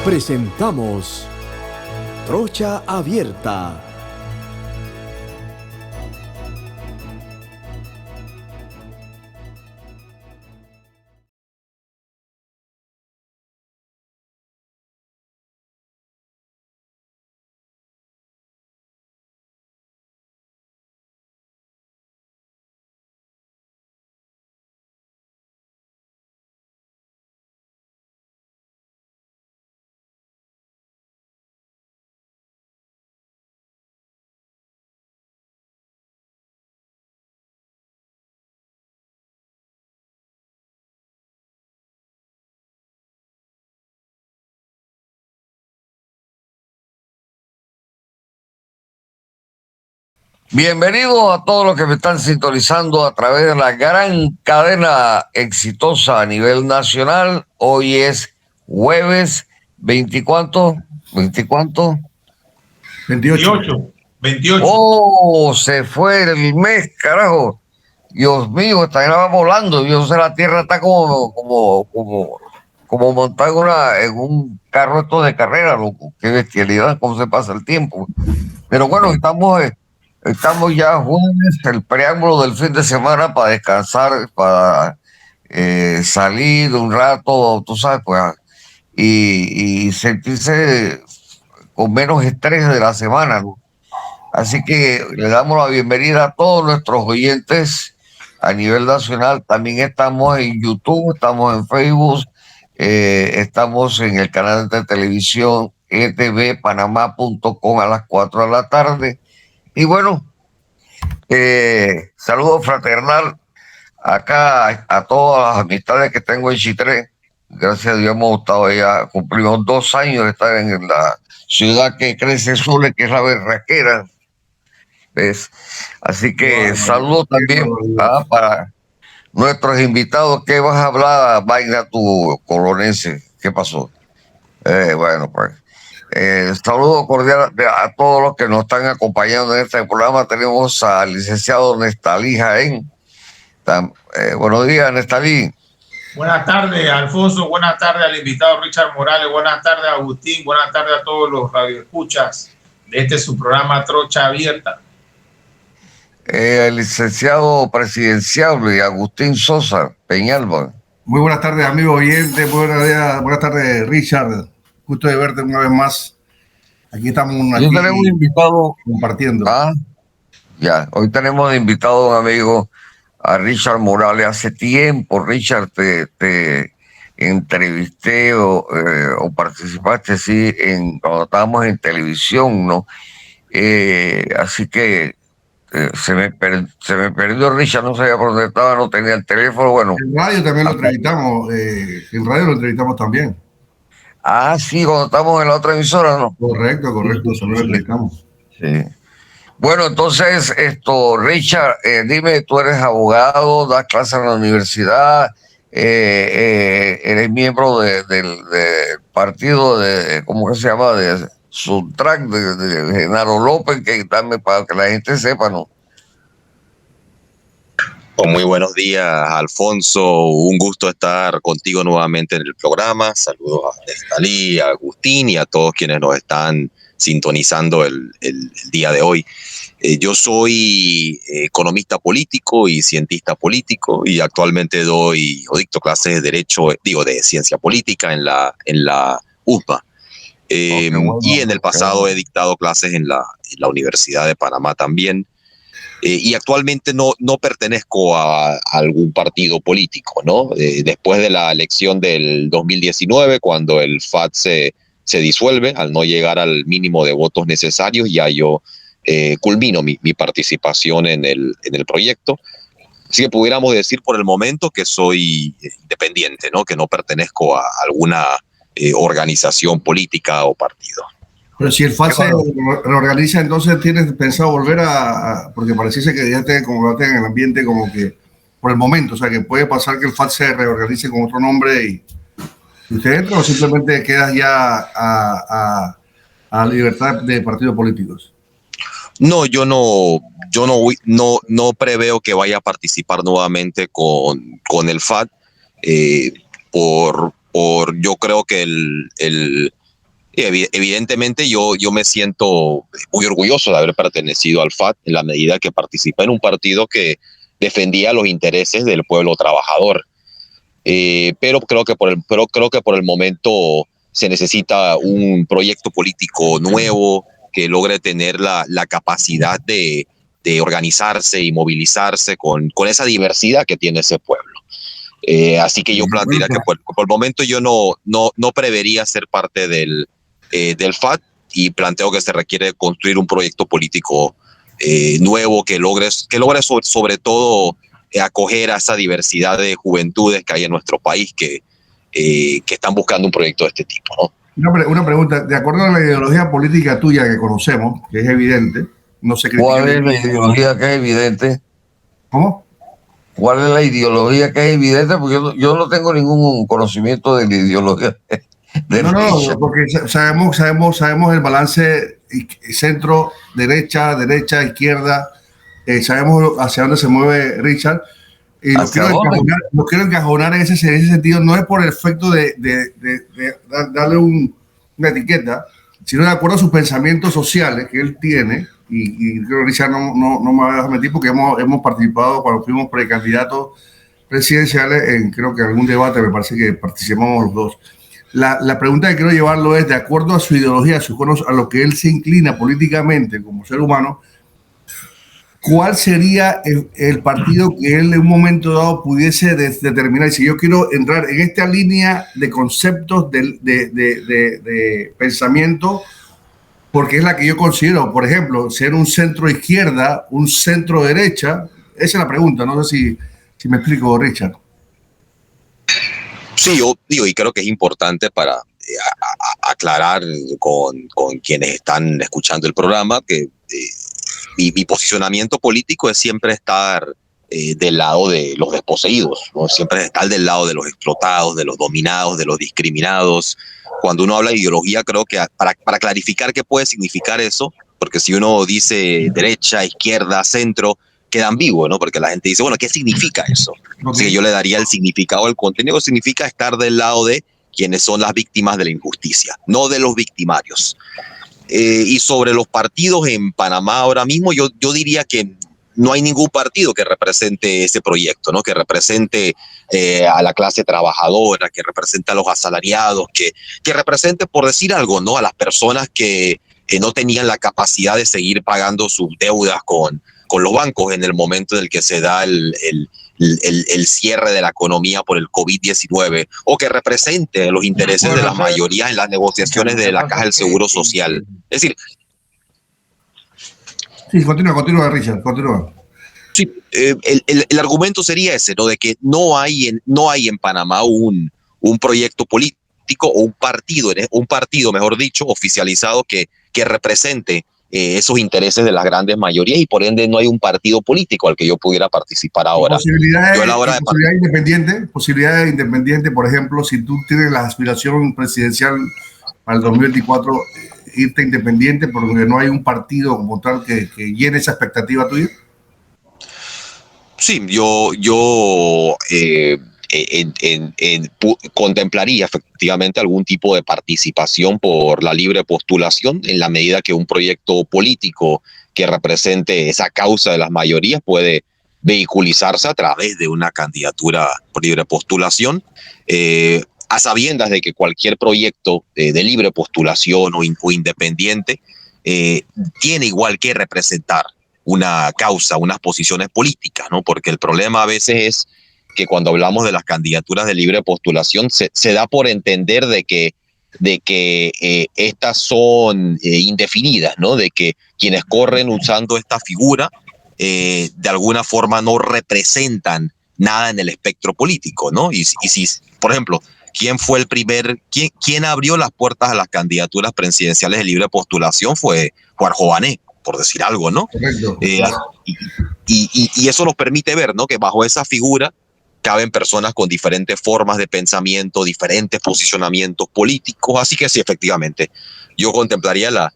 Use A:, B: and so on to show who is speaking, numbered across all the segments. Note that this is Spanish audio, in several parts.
A: Presentamos Trocha Abierta.
B: Bienvenidos a todos los que me están sintonizando a través de la gran cadena exitosa a nivel nacional. Hoy es jueves 24.
C: 28.
B: Oh, se fue el mes, carajo. Dios mío, está volando. Yo sé, la tierra está como montada en un carro esto de carrera, loco. Qué bestialidad, cómo se pasa el tiempo. Pero bueno, estamos ya jueves, el preámbulo del fin de semana para descansar, para salir un rato, tú sabes, pues, y sentirse con menos estrés de la semana, ¿no? Así que le damos la bienvenida a todos nuestros oyentes a nivel nacional. También estamos en YouTube, estamos en Facebook, estamos en el canal de televisión etvpanamá.com a las 4 de la tarde. Y bueno, saludo fraternal acá a todas las amistades que tengo en Chitré. Gracias a Dios hemos estado ya, cumplimos 2 años de estar en la ciudad que crece Sule, que es la Berraquera. ¿Ves? Así que saludo también para nuestros invitados. ¿Qué vas a hablar, vaina tu colonense? ¿Qué pasó? Bueno, pues. Saludo cordial a todos los que nos están acompañando en este programa. Tenemos al licenciado Nestalí Jaén. Buenos días, Nestalí.
C: Buenas tardes, Alfonso. Buenas tardes al invitado Richard Morales. Buenas tardes, Agustín. Buenas tardes a todos los radioescuchas de su programa Trocha Abierta.
B: El licenciado presidencial Agustín Sosa Peñalba.
D: Muy buenas tardes, amigos oyentes. Buenas tardes, Richard. Gusto de verte una vez más. Aquí estamos
B: tenemos invitado
D: compartiendo.
B: Hoy tenemos de invitado a un amigo, a Richard Morales. Hace tiempo, Richard, te entrevisté o participaste, sí, cuando estábamos en televisión, ¿no? Así que se me perdió Richard, no sabía por dónde estaba, no tenía el teléfono, bueno.
D: En radio también lo entrevistamos, también.
B: Ah, sí, cuando estamos en la otra emisora, ¿no?
D: Correcto, también lo entrevistamos.
B: Sí. Bueno, entonces, Richard, dime, tú eres abogado, das clases en la universidad, eres miembro del partido ¿cómo que se llama? De Subtrac, de Genaro López, que también para que la gente sepa, ¿no?
E: Muy buenos días, Alfonso. Un gusto estar contigo nuevamente en el programa. Saludos a Nestalí, a Agustín y a todos quienes nos están sintonizando el día de hoy. Yo soy economista político y cientista político y actualmente dicto clases de derecho, de ciencia política en la UPA. Y en el pasado he dictado clases en la Universidad de Panamá también. Y actualmente no pertenezco a algún partido político, ¿no? Después de la elección del 2019, cuando el FAT se disuelve, al no llegar al mínimo de votos necesarios, ya yo culmino mi participación en el proyecto. Así que pudiéramos decir por el momento que soy independiente, ¿no? Que no pertenezco a alguna organización política o partido.
D: Pero si el FAT se reorganiza, entonces tienes pensado volver porque pareciese que ya te acomodaste en el ambiente como que por el momento, o sea que puede pasar que el FAT se reorganice con otro nombre y usted entra o simplemente quedas ya a libertad de partidos políticos.
E: No, yo no preveo que vaya a participar nuevamente con el FAT yo creo que Y evidentemente yo me siento muy orgulloso de haber pertenecido al FAT en la medida que participé en un partido que defendía los intereses del pueblo trabajador. Pero creo que por el momento se necesita un proyecto político nuevo que logre tener la capacidad de organizarse y movilizarse con esa diversidad que tiene ese pueblo. Así que yo plantearía que por el momento yo no prevería ser parte del FAT, y planteo que se requiere construir un proyecto político nuevo que logre sobre todo acoger a esa diversidad de juventudes que hay en nuestro país que están buscando un proyecto de este tipo, ¿no?
D: Una pregunta, de acuerdo a la ideología política tuya que conocemos, que es evidente, no se critica.
B: ¿Cuál es la ideología que es evidente?
D: ¿Cómo?
B: ¿Cuál es la ideología que es evidente? Porque yo no tengo ningún conocimiento de la ideología de
D: No, porque sabemos el balance centro, derecha, izquierda, sabemos hacia dónde se mueve Richard. Y lo quiero encajonar en ese sentido, no es por el efecto de darle una etiqueta, sino de acuerdo a sus pensamientos sociales que él tiene, y creo que Richard no me va a dejar mentir porque hemos participado cuando fuimos precandidatos presidenciales en, creo que algún debate, me parece que participamos los dos. La pregunta que quiero llevarlo es, de acuerdo a su ideología, a lo que él se inclina políticamente como ser humano, ¿cuál sería el partido que él en un momento dado pudiese determinar? Si yo quiero entrar en esta línea de conceptos de pensamiento, porque es la que yo considero, por ejemplo, ser un centro izquierda, un centro derecha, esa es la pregunta, no sé si me explico, Richard.
E: Sí, yo digo, y creo que es importante para aclarar con quienes están escuchando el programa que mi posicionamiento político es siempre estar del lado de los desposeídos, ¿no? Siempre estar del lado de los explotados, de los dominados, de los discriminados. Cuando uno habla de ideología, creo que para clarificar qué puede significar eso, porque si uno dice derecha, izquierda, centro, queda ambiguo, ¿no? Porque la gente dice, bueno, ¿qué significa eso? Okay. Así que yo le daría el significado al contenido. Significa estar del lado de quienes son las víctimas de la injusticia, no de los victimarios. Y sobre los partidos en Panamá ahora mismo, yo diría que no hay ningún partido que represente ese proyecto, ¿no? Que represente a la clase trabajadora, que represente a los asalariados, que represente, por decir algo, ¿no? A las personas que no tenían la capacidad de seguir pagando sus deudas con los bancos en el momento en el que se da el cierre de la economía por el COVID-19, o que represente los intereses de las mayorías en las negociaciones de la Caja del Seguro Social. Es decir...
D: Sí, continúa, Richard, continúa.
E: Sí, el argumento sería ese, ¿no? De que no hay en Panamá un proyecto político o un partido, mejor dicho, oficializado que represente esos intereses de las grandes mayorías, y por ende no hay un partido político al que yo pudiera participar ahora.
D: Posibilidad independiente, por ejemplo, si tú tienes la aspiración presidencial para el 2024, irte independiente porque no hay un partido como tal que llene esa expectativa tuya.
E: Sí, yo contemplaría efectivamente algún tipo de participación por la libre postulación, en la medida que un proyecto político que represente esa causa de las mayorías puede vehiculizarse a través de una candidatura por libre postulación, a sabiendas de que cualquier proyecto de libre postulación o independiente tiene igual que representar una causa, unas posiciones políticas, ¿no? Porque el problema a veces es que cuando hablamos de las candidaturas de libre postulación se da por entender de que estas son indefinidas, ¿no? De que quienes corren usando esta figura de alguna forma no representan nada en el espectro político, ¿no? Y si, por ejemplo, ¿quién abrió las puertas a las candidaturas presidenciales de libre postulación? Fue Arjobané, por decir algo, ¿no? Y eso nos permite ver, ¿no? Que bajo esa figura caben personas con diferentes formas de pensamiento, diferentes posicionamientos políticos. Así que sí, efectivamente, yo contemplaría la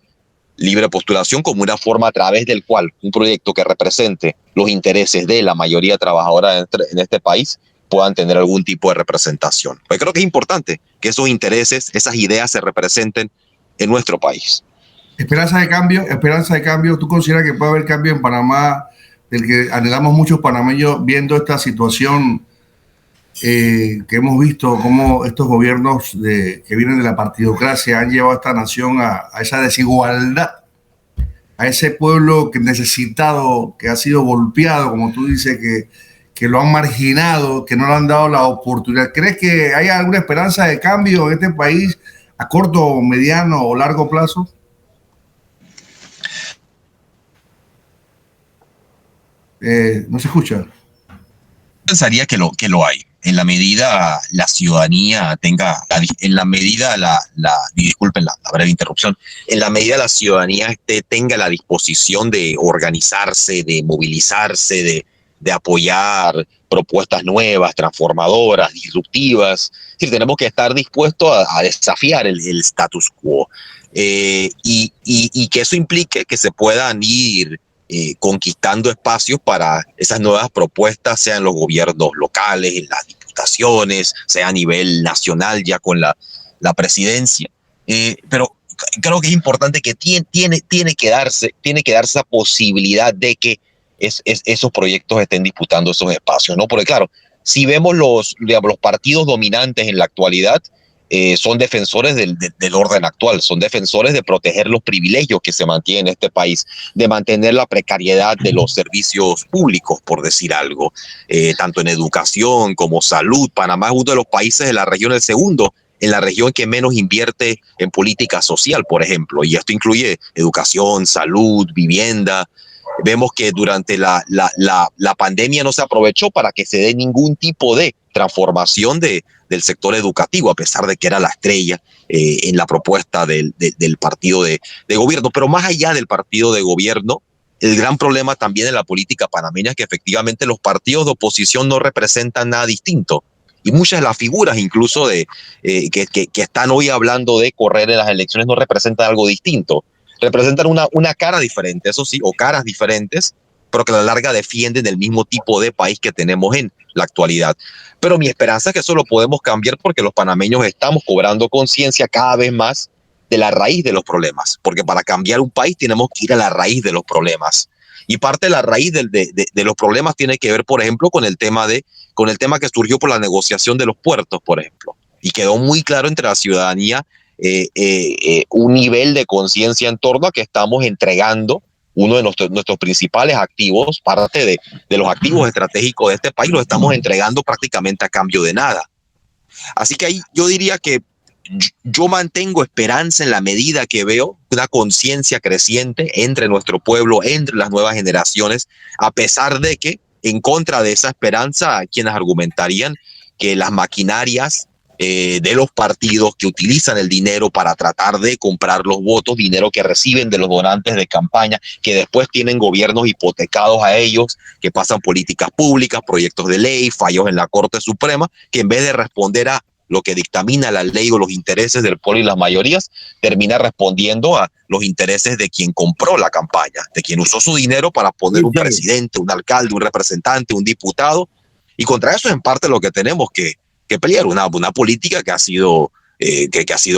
E: libre postulación como una forma a través del cual un proyecto que represente los intereses de la mayoría trabajadora en este país puedan tener algún tipo de representación. Pues creo que es importante que esos intereses, esas ideas se representen en nuestro país.
D: Esperanza de cambio. ¿Tú consideras que puede haber cambio en Panamá, del que anhelamos muchos panameños viendo esta situación que hemos visto cómo estos gobiernos que vienen de la partidocracia han llevado a esta nación a esa desigualdad, a ese pueblo que necesitado, que ha sido golpeado, como tú dices, que lo han marginado, que no le han dado la oportunidad? ¿Crees que hay alguna esperanza de cambio en este país a corto, mediano o largo plazo? No se escucha.
E: Pensaría que lo hay. En la medida la ciudadanía tenga, en la medida disculpen la breve interrupción, en la medida la ciudadanía tenga la disposición de organizarse, de movilizarse, de apoyar propuestas nuevas, transformadoras, disruptivas. Es decir, tenemos que estar dispuestos a desafiar el status quo y que eso implique que se puedan ir conquistando espacios para esas nuevas propuestas, sea en los gobiernos locales, en las diputaciones, sea a nivel nacional ya con la presidencia. Pero creo que es importante que tiene que darse esa posibilidad de que esos proyectos estén disputando esos espacios, ¿no? Porque claro, si vemos los partidos dominantes en la actualidad, son defensores del orden actual, son defensores de proteger los privilegios que se mantienen en este país, de mantener la precariedad de los servicios públicos, por decir algo, tanto en educación como salud. Panamá es uno de los países de la región, el segundo en la región que menos invierte en política social, por ejemplo, y esto incluye educación, salud, vivienda. Vemos que durante la pandemia no se aprovechó para que se dé ningún tipo de transformación del sector educativo, a pesar de que era la estrella en la propuesta del partido de gobierno. Pero más allá del partido de gobierno, el gran problema también en la política panameña es que efectivamente los partidos de oposición no representan nada distinto. Y muchas de las figuras, incluso que están hoy hablando de correr en las elecciones, no representan algo distinto. Representan una cara diferente, eso sí, o caras diferentes, pero que a la larga defienden el mismo tipo de país que tenemos en la actualidad. Pero mi esperanza es que eso lo podemos cambiar porque los panameños estamos cobrando conciencia cada vez más de la raíz de los problemas, porque para cambiar un país tenemos que ir a la raíz de los problemas. Y parte de la raíz de los problemas tiene que ver, por ejemplo, con el tema que surgió por la negociación de los puertos, por ejemplo. Y quedó muy claro entre la ciudadanía un nivel de conciencia en torno a que estamos entregando uno de nuestros principales activos, parte de los activos estratégicos de este país, lo estamos entregando prácticamente a cambio de nada. Así que ahí yo diría que yo mantengo esperanza en la medida que veo una conciencia creciente entre nuestro pueblo, entre las nuevas generaciones, a pesar de que en contra de esa esperanza hay quienes argumentarían que las maquinarias de los partidos que utilizan el dinero para tratar de comprar los votos, dinero que reciben de los donantes de campaña, que después tienen gobiernos hipotecados a ellos, que pasan políticas públicas, proyectos de ley, fallos en la Corte Suprema, que en vez de responder a lo que dictamina la ley o los intereses del pueblo y las mayorías, termina respondiendo a los intereses de quien compró la campaña, de quien usó su dinero para poner un presidente, un alcalde, un representante, un diputado. Y contra eso es en parte lo que tenemos que pelear, una política que ha sido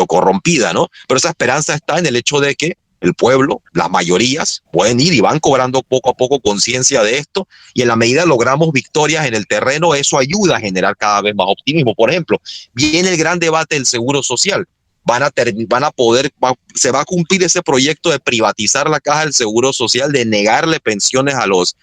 E: corrompida, ¿no? Pero esa esperanza está en el hecho de que el pueblo, las mayorías, pueden ir y van cobrando poco a poco conciencia de esto, y en la medida logramos victorias en el terreno, eso ayuda a generar cada vez más optimismo. Por ejemplo, viene el gran debate del seguro social. Se va a cumplir ese proyecto de privatizar la caja del seguro social, de negarle pensiones a los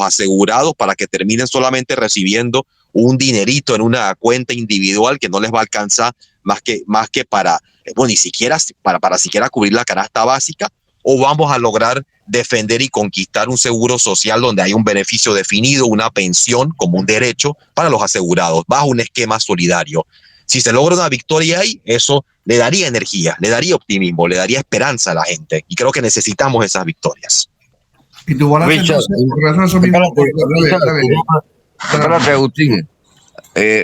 E: asegurados para que terminen solamente recibiendo un dinerito en una cuenta individual que no les va a alcanzar más que para, ni siquiera para siquiera cubrir la canasta básica. O vamos a lograr defender y conquistar un seguro social donde hay un beneficio definido, una pensión como un derecho para los asegurados, bajo un esquema solidario. Si se logra una victoria ahí, eso le daría energía, le daría optimismo, le daría esperanza a la gente. Y creo que necesitamos esas victorias.
D: Y tu balance,
B: Richard, espérate, Agustín.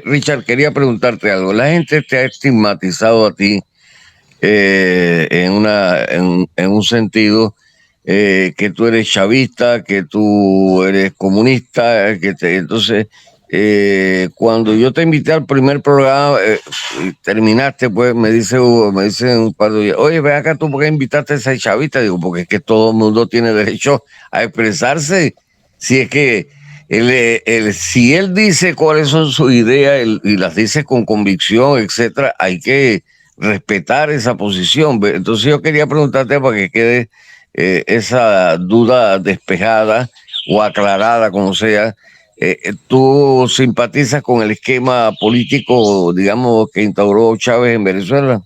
B: Richard, quería preguntarte algo. La gente te ha estigmatizado a ti en un sentido que tú eres chavista, que tú eres comunista, entonces cuando yo te invité al primer programa, y terminaste, pues me dice Hugo, me dicen un par de días, oye, ve acá, ¿tú por qué invitaste a esa chavita? Digo, porque es que todo el mundo tiene derecho a expresarse. Si es que si él dice cuáles son sus ideas y las dice con convicción, etcétera, hay que respetar esa posición. Entonces yo quería preguntarte para que quede esa duda despejada o aclarada, como sea. ¿Tú simpatizas con el esquema político, digamos, que instauró Chávez en Venezuela?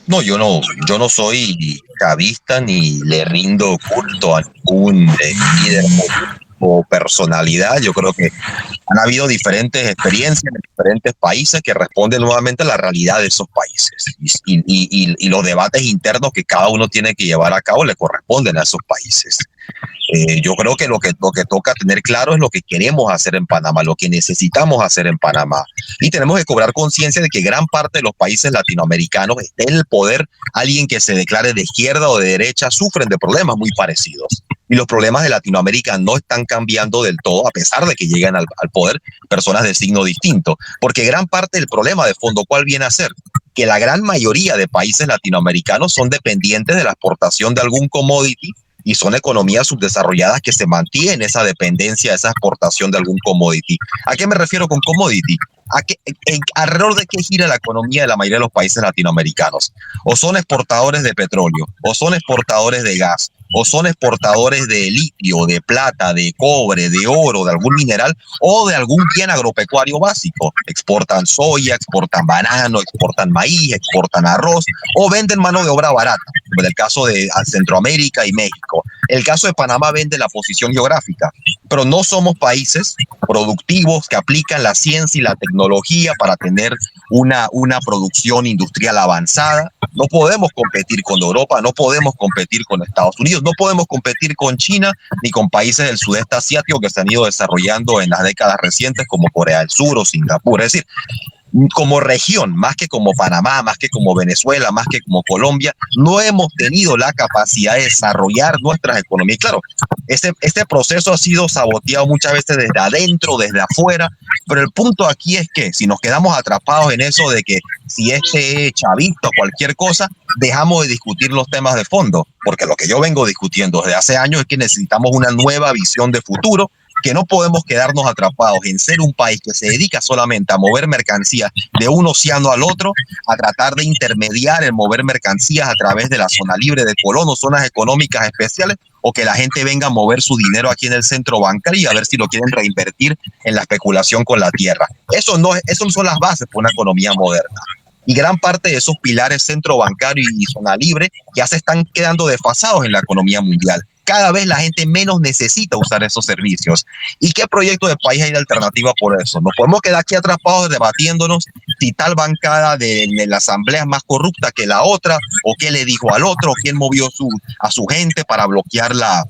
E: No, yo no soy chavista ni le rindo culto a ningún líder o personalidad. Yo creo que han habido diferentes experiencias en diferentes países que responden nuevamente a la realidad de esos países y los debates internos que cada uno tiene que llevar a cabo le corresponden a esos países. Yo creo que lo que toca tener claro es lo que queremos hacer en Panamá, lo que necesitamos hacer en Panamá. Y tenemos que cobrar conciencia de que gran parte de los países latinoamericanos, esté en el poder alguien que se declare de izquierda o de derecha, sufren de problemas muy parecidos. Y los problemas de Latinoamérica no están cambiando del todo, a pesar de que llegan al poder personas de signo distinto. Porque gran parte del problema de fondo, ¿cuál viene a ser? Que la gran mayoría de países latinoamericanos son dependientes de la exportación de algún commodity y son economías subdesarrolladas que se mantienen esa dependencia, esa exportación de algún commodity. ¿A qué me refiero con commodity? ¿Alrededor de qué gira la economía de la mayoría de los países latinoamericanos? O son exportadores de petróleo, o son exportadores de gas, o son exportadores de litio, de plata, de cobre, de oro, de algún mineral o de algún bien agropecuario básico. Exportan soya, exportan banano, exportan maíz, exportan arroz o venden mano de obra barata, como en el caso de Centroamérica y México. El caso de Panamá vende la posición geográfica, pero no somos países productivos que aplican la ciencia y la tecnología para tener una producción industrial avanzada. No podemos competir con Europa, no podemos competir con Estados Unidos, no podemos competir con China ni con países del sudeste asiático que se han ido desarrollando en las décadas recientes como Corea del Sur o Singapur. Es decir, como región, más que como Panamá, más que como Venezuela, más que como Colombia, no hemos tenido la capacidad de desarrollar nuestras economías. Y claro, este proceso ha sido saboteado muchas veces desde adentro, desde afuera, pero el punto aquí es que si nos quedamos atrapados en eso de que si este es chavista o cualquier cosa, dejamos de discutir los temas de fondo, porque lo que yo vengo discutiendo desde hace años es que necesitamos una nueva visión de futuro, que no podemos quedarnos atrapados en ser un país que se dedica solamente a mover mercancías de un océano al otro, a tratar de intermediar en mover mercancías a través de la zona libre de Colón o zonas económicas especiales, o que la gente venga a mover su dinero aquí en el centro bancario y a ver si lo quieren reinvertir en la especulación con la tierra. Eso no son las bases para una economía moderna. Y gran parte de esos pilares centro bancario y zona libre ya se están quedando desfasados en la economía mundial. Cada vez la gente menos necesita usar esos servicios. ¿Y qué proyecto de país hay de alternativa por eso? Nos podemos quedar aquí atrapados debatiéndonos si tal bancada de la asamblea es más corrupta que la otra, o qué le dijo al otro, o quién movió a su gente para bloquear la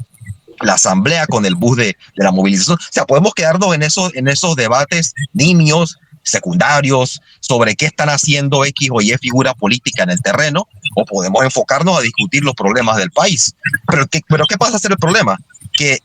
E: asamblea con el bus de la movilización. O sea, podemos quedarnos en esos debates nimios, secundarios, sobre qué están haciendo X o Y figura política en el terreno, o podemos enfocarnos a discutir los problemas del país. Pero ¿qué pasa a ser el problema? Que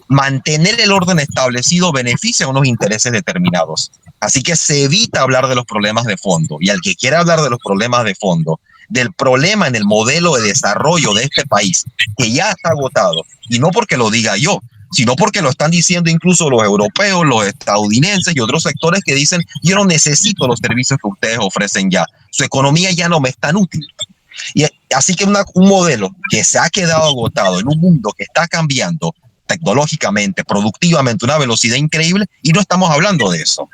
E: mantener el orden establecido beneficia a unos intereses determinados. Así que se evita hablar de los problemas de fondo. Y al que quiera hablar de los problemas de fondo, del problema en el modelo de desarrollo de este país, que ya está agotado, y no porque lo diga yo, sino porque lo están diciendo incluso los europeos, los estadounidenses y otros sectores que dicen, yo no necesito los servicios que ustedes ofrecen ya, su economía ya no me es tan útil. Y así que un modelo que se ha quedado agotado en un mundo que está cambiando tecnológicamente, productivamente, una velocidad increíble, y no estamos hablando de eso.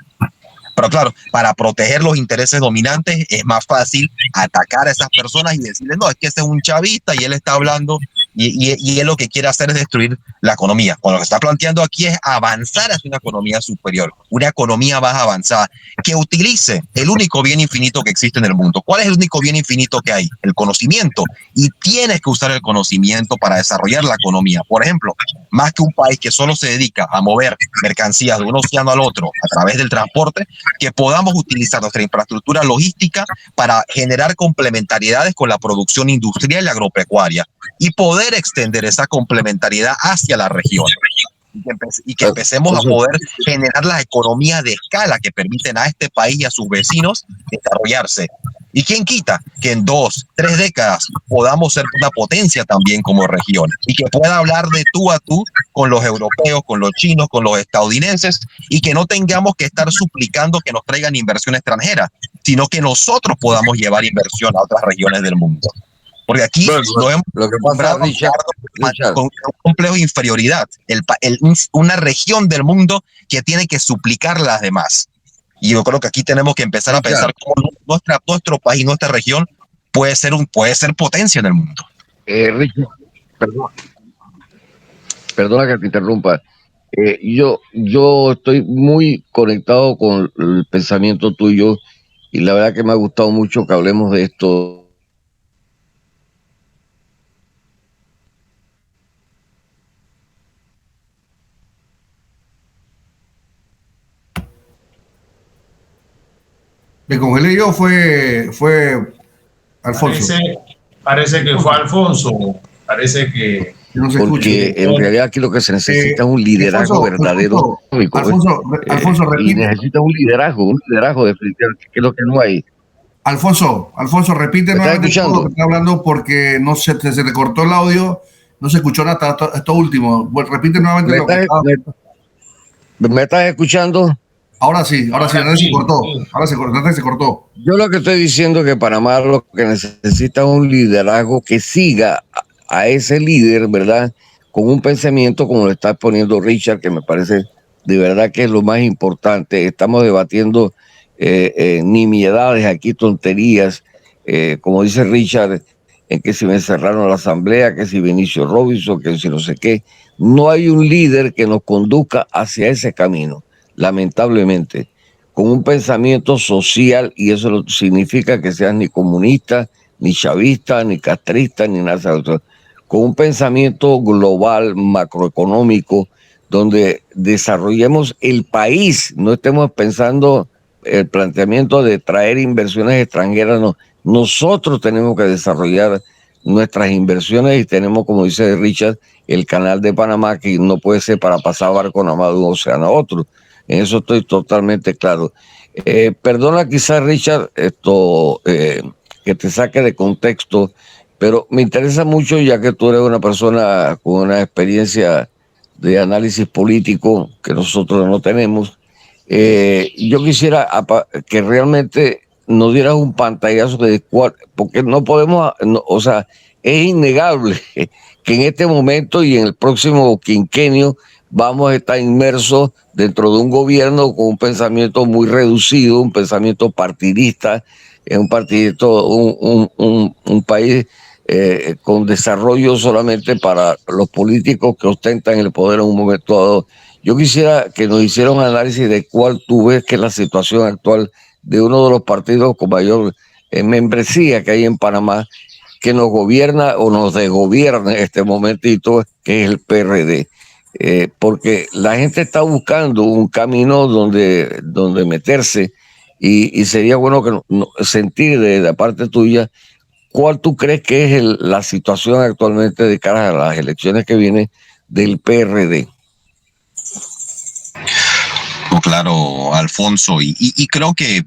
E: Pero claro, para proteger los intereses dominantes es más fácil atacar a esas personas y decirles, no, es que ese es un chavista y él está hablando y él lo que quiere hacer es destruir la economía. Cuando lo que está planteando aquí es avanzar hacia una economía superior, una economía más avanzada, que utilice el único bien infinito que existe en el mundo. ¿Cuál es el único bien infinito que hay? El conocimiento. Y tienes que usar el conocimiento para desarrollar la economía. Por ejemplo, más que un país que solo se dedica a mover mercancías de un océano al otro a través del transporte, que podamos utilizar nuestra infraestructura logística para generar complementariedades con la producción industrial y agropecuaria y poder extender esa complementariedad hacia la región. y que empecemos a poder generar las economías de escala que permiten a este país y a sus vecinos desarrollarse. ¿Y quién quita que en 2, 3 décadas podamos ser una potencia también como región y que pueda hablar de tú a tú con los europeos, con los chinos, con los estadounidenses y que no tengamos que estar suplicando que nos traigan inversión extranjera, sino que nosotros podamos llevar inversión a otras regiones del mundo? Porque aquí lo hemos
B: Lo que pasa, Richard,
E: con un complejo de inferioridad, una región del mundo que tiene que suplicar a las demás. Y yo creo que aquí tenemos que empezar a pensar cómo nuestro país, nuestra región puede ser potencia en el mundo.
B: Richard, perdona que te interrumpa. Yo estoy muy conectado con el pensamiento tuyo y la verdad que me ha gustado mucho que hablemos de esto.
D: ¿Me congelé yo? Fue Alfonso.
C: Parece que fue Alfonso. Parece que
D: No se
B: porque
D: escucha.
B: en realidad aquí lo que se necesita es un liderazgo verdadero.
D: Alfonso,
B: y
D: repite.
B: necesita un liderazgo definitivamente, que es lo que no hay.
D: Alfonso, repite
B: ¿Me estás
D: nuevamente todo
B: escuchando?
D: lo que está hablando porque no se le cortó el audio, no se escuchó nada esto último. Bueno, repite nuevamente lo que estaba.
B: ¿Me estás escuchando?
D: Ahora sí, se cortó. Ahora se cortó.
B: Yo lo que estoy diciendo es que Panamá lo que necesita es un liderazgo que siga a ese líder, ¿verdad? Con un pensamiento como lo está poniendo Richard, que me parece de verdad que es lo más importante. Estamos debatiendo nimiedades aquí, tonterías, como dice Richard, en que si me cerraron la asamblea, que si Benicio Robinson, que si no sé qué. No hay un líder que nos conduzca hacia ese camino, lamentablemente, con un pensamiento social, y eso no significa que seas ni comunista, ni chavista, ni castrista, ni nada de eso, con un pensamiento global, macroeconómico, donde desarrollemos el país, no estemos pensando el planteamiento de traer inversiones extranjeras, no. Nosotros tenemos que desarrollar nuestras inversiones y tenemos, como dice Richard, el canal de Panamá, que no puede ser para pasar barco nada más de un océano a otro. En eso estoy totalmente claro. Perdona quizás, Richard, que te saque de contexto, pero me interesa mucho, ya que tú eres una persona con una experiencia de análisis político que nosotros no tenemos. Yo quisiera que realmente nos dieras un pantallazo de cuál, porque no podemos, o sea, es innegable que en este momento y en el próximo quinquenio vamos a estar inmersos dentro de un gobierno con un pensamiento muy reducido, un pensamiento partidista, un país con desarrollo solamente para los políticos que ostentan el poder en un momento dado. Yo quisiera que nos hiciera un análisis de cuál tú ves que es la situación actual de uno de los partidos con mayor membresía que hay en Panamá, que nos gobierna o nos desgobierna en este momentito, que es el PRD. Porque la gente está buscando un camino donde meterse y sería bueno que sentir de la parte tuya cuál tú crees que es la situación actualmente de cara a las elecciones que vienen del PRD.
E: Claro, Alfonso, y creo que,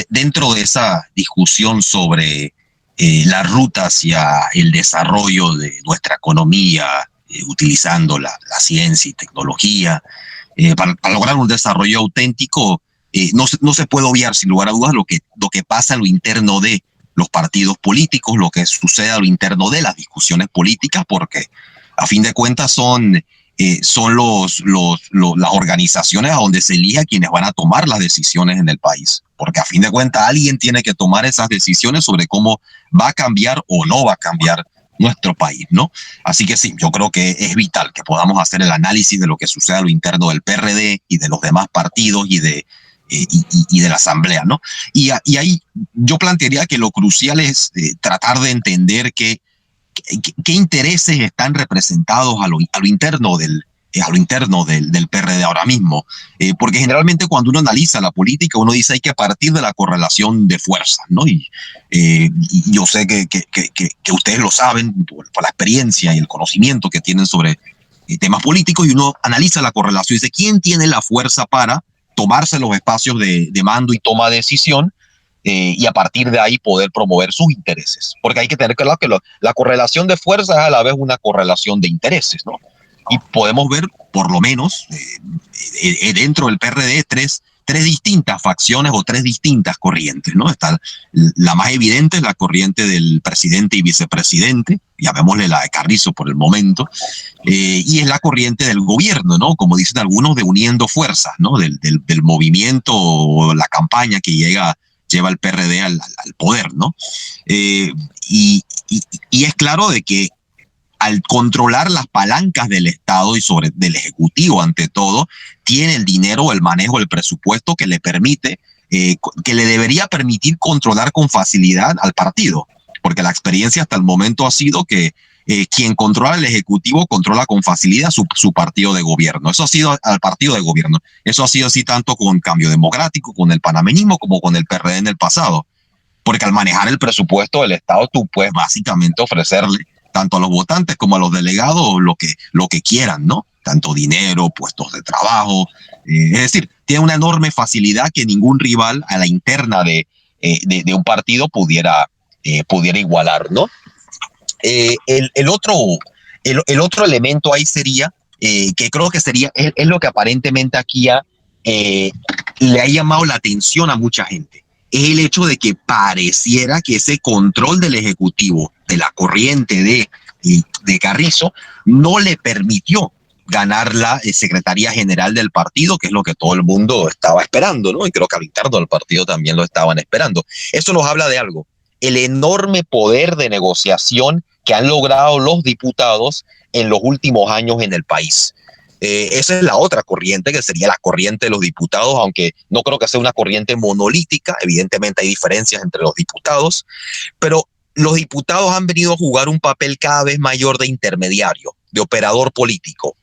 E: dentro de esa discusión sobre la ruta hacia el desarrollo de nuestra economía, utilizando la ciencia y tecnología, para lograr un desarrollo auténtico, no se puede obviar sin lugar a dudas lo que pasa a lo interno de los partidos políticos, lo que sucede a lo interno de las discusiones políticas, porque a fin de cuentas son las organizaciones a donde se elige a quienes van a tomar las decisiones en el país, porque a fin de cuentas alguien tiene que tomar esas decisiones sobre cómo va a cambiar o no va a cambiar nuestro país, ¿no? Así que sí, yo creo que es vital que podamos hacer el análisis de lo que sucede a lo interno del PRD y de los demás partidos y de la asamblea, ¿no? Y ahí yo plantearía que lo crucial es tratar de entender qué intereses están representados a lo interno del PRD ahora mismo, porque generalmente cuando uno analiza la política uno dice hay que partir de la correlación de fuerzas, ¿no? Y yo sé que ustedes lo saben por la experiencia y el conocimiento que tienen sobre temas políticos, y uno analiza la correlación y dice, ¿quién tiene la fuerza para tomarse los espacios de mando y toma de decisión y a partir de ahí poder promover sus intereses? Porque hay que tener claro que la correlación de fuerza es a la vez una correlación de intereses, ¿no? Y podemos ver, por lo menos, dentro del PRD, tres distintas facciones o tres distintas corrientes, ¿no? Está la más evidente, es la corriente del presidente y vicepresidente, llamémosle la de Carrizo por el momento, y es la corriente del gobierno, ¿no? Como dicen algunos, de uniendo fuerzas, ¿no? Del movimiento o la campaña que lleva el PRD al poder, ¿no? Y es claro de que al controlar las palancas del Estado y del Ejecutivo ante todo, tiene el dinero, el manejo, el presupuesto que le permite, que le debería permitir controlar con facilidad al partido, porque la experiencia hasta el momento ha sido que quien controla el Ejecutivo controla con facilidad su partido de gobierno. Eso ha sido al partido de gobierno. Eso ha sido así tanto con Cambio Democrático, con el panameñismo, como con el PRD en el pasado, porque al manejar el presupuesto del Estado tú puedes básicamente ofrecerle tanto a los votantes como a los delegados lo que quieran, ¿no? Tanto dinero, puestos de trabajo. Es decir, tiene una enorme facilidad que ningún rival a la interna de un partido pudiera igualar, ¿no? El otro elemento ahí sería, que creo que sería, es lo que aparentemente aquí le ha llamado la atención a mucha gente. Es el hecho de que pareciera que ese control del Ejecutivo, de la corriente de Carrizo, no le permitió ganar la Secretaría General del partido, que es lo que todo el mundo estaba esperando, ¿no? Y creo que al interno del partido también lo estaban esperando. Eso nos habla de algo, el enorme poder de negociación que han logrado los diputados en los últimos años en el país. Esa es la otra corriente, que sería la corriente de los diputados, aunque no creo que sea una corriente monolítica. Evidentemente hay diferencias entre los diputados, pero los diputados han venido a jugar un papel cada vez mayor de intermediario, de operador político.